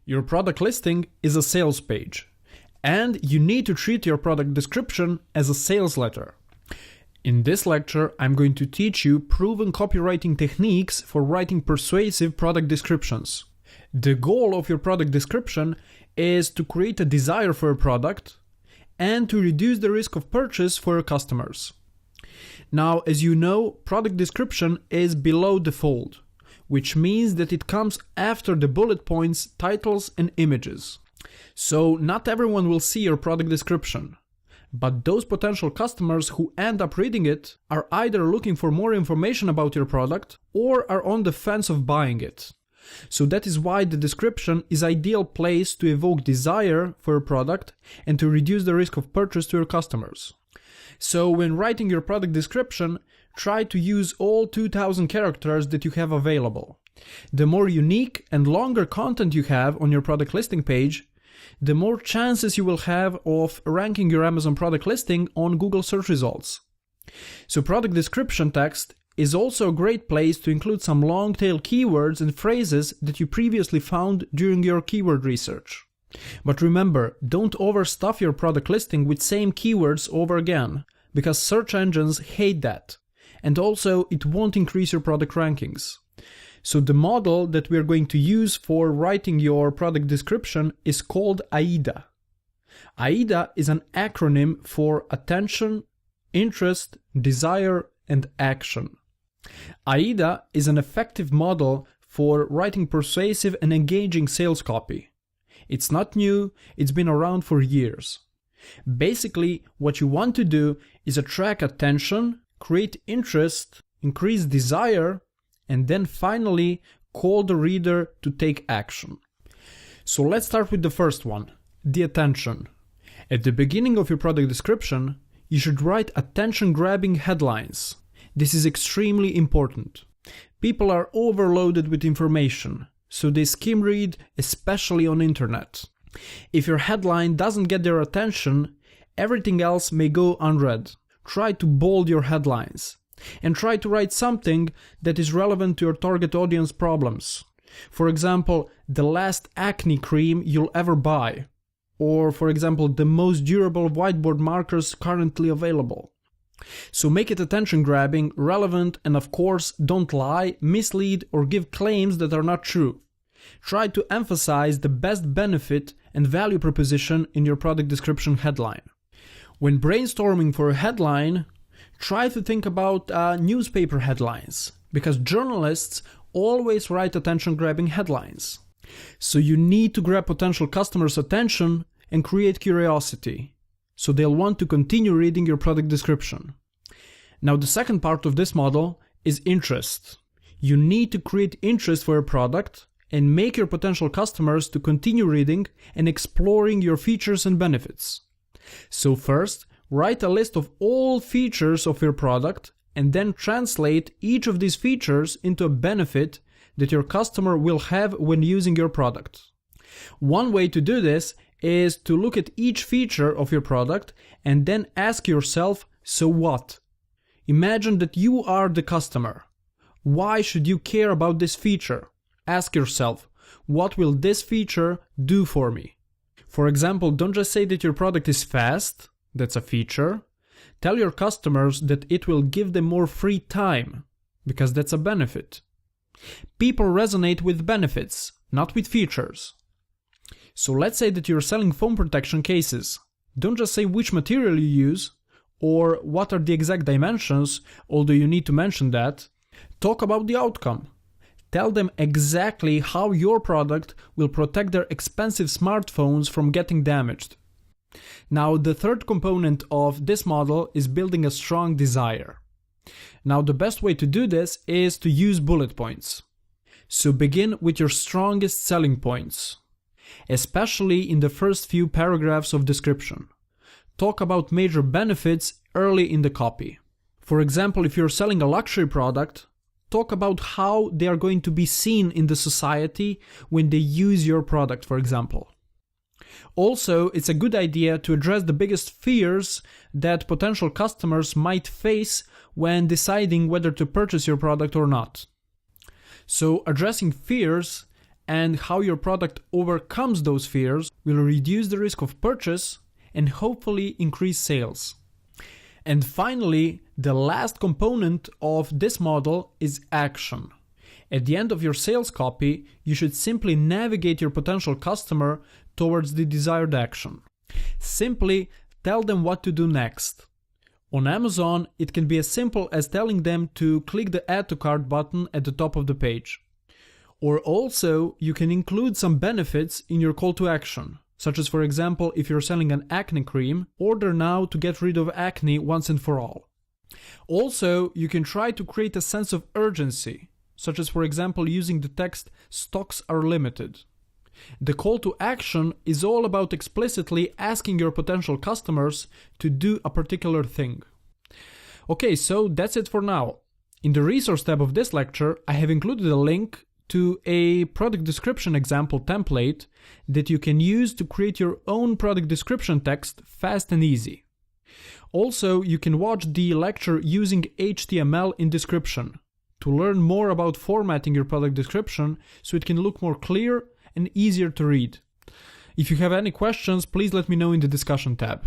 Your product listing is a sales page, and you need to treat your product description as a sales letter. In this lecture, I'm going to teach you proven copywriting techniques for writing persuasive product descriptions. The goal of your product description is to create a desire for a product and to reduce the risk of purchase for your customers. Now, as you know, product description is below the fold, which means that it comes after the bullet points, titles, and images. So not everyone will see your product description, but those potential customers who end up reading it are either looking for more information about your product or are on the fence of buying it. So that is why the description is an ideal place to evoke desire for a product and to reduce the risk of purchase to your customers. So when writing your product description, try to use all 2000 characters that you have available. The more unique and longer content you have on your product listing page, the more chances you will have of ranking your Amazon product listing on Google search results. So product description text is also a great place to include some long-tail keywords and phrases that you previously found during your keyword research. But remember, don't overstuff your product listing with same keywords over again, because search engines hate that. And also, it won't increase your product rankings. So the model that we're going to use for writing your product description is called AIDA. AIDA is an acronym for attention, interest, desire, and action. AIDA is an effective model for writing persuasive and engaging sales copy. It's not new, it's been around for years. Basically, what you want to do is attract attention, create interest, increase desire, and then finally call the reader to take action. So let's start with the first one, the attention. At the beginning of your product description, you should write attention-grabbing headlines. This is extremely important. People are overloaded with information, so they skim read, especially on internet. If your headline doesn't get their attention, everything else may go unread. Try to bold your headlines and try to write something that is relevant to your target audience problems. For example, the last acne cream you'll ever buy. Or, for example, the most durable whiteboard markers currently available. So make it attention-grabbing, relevant, and of course, don't lie, mislead, or give claims that are not true. Try to emphasize the best benefit and value proposition in your product description headline. When brainstorming for a headline, try to think about newspaper headlines, because journalists always write attention-grabbing headlines. So you need to grab potential customers' attention and create curiosity, so they'll want to continue reading your product description. Now the second part of this model is interest. You need to create interest for a product and make your potential customers to continue reading and exploring your features and benefits. So first, write a list of all features of your product and then translate each of these features into a benefit that your customer will have when using your product. One way to do this is to look at each feature of your product and then ask yourself, so what? Imagine that you are the customer. Why should you care about this feature? Ask yourself, what will this feature do for me? For example, don't just say that your product is fast, that's a feature. Tell your customers that it will give them more free time, because that's a benefit. People resonate with benefits, not with features. So let's say that you're selling phone protection cases. Don't just say which material you use, or what are the exact dimensions, although you need to mention that. Talk about the outcome. Tell them exactly how your product will protect their expensive smartphones from getting damaged. Now, the third component of this model is building a strong desire. Now, the best way to do this is to use bullet points. So begin with your strongest selling points, especially in the first few paragraphs of description. Talk about major benefits early in the copy. For example, if you're selling a luxury product, talk about how they are going to be seen in the society when they use your product, for example. Also, it's a good idea to address the biggest fears that potential customers might face when deciding whether to purchase your product or not. So, addressing fears and how your product overcomes those fears will reduce the risk of purchase and hopefully increase sales. And finally, the last component of this model is action. At the end of your sales copy, you should simply navigate your potential customer towards the desired action. Simply tell them what to do next. On Amazon, it can be as simple as telling them to click the Add to Cart button at the top of the page. Or also, you can include some benefits in your call to action, such as, for example, if you're selling an acne cream, order now to get rid of acne once and for all. Also, you can try to create a sense of urgency, such as, for example, using the text "stocks are limited." The call to action is all about explicitly asking your potential customers to do a particular thing. Okay, so that's it for now. In the resource tab of this lecture, I have included a link to a product description example template that you can use to create your own product description text fast and easy. Also, you can watch the lecture using HTML in description to learn more about formatting your product description so it can look more clear and easier to read. If you have any questions, please let me know in the discussion tab.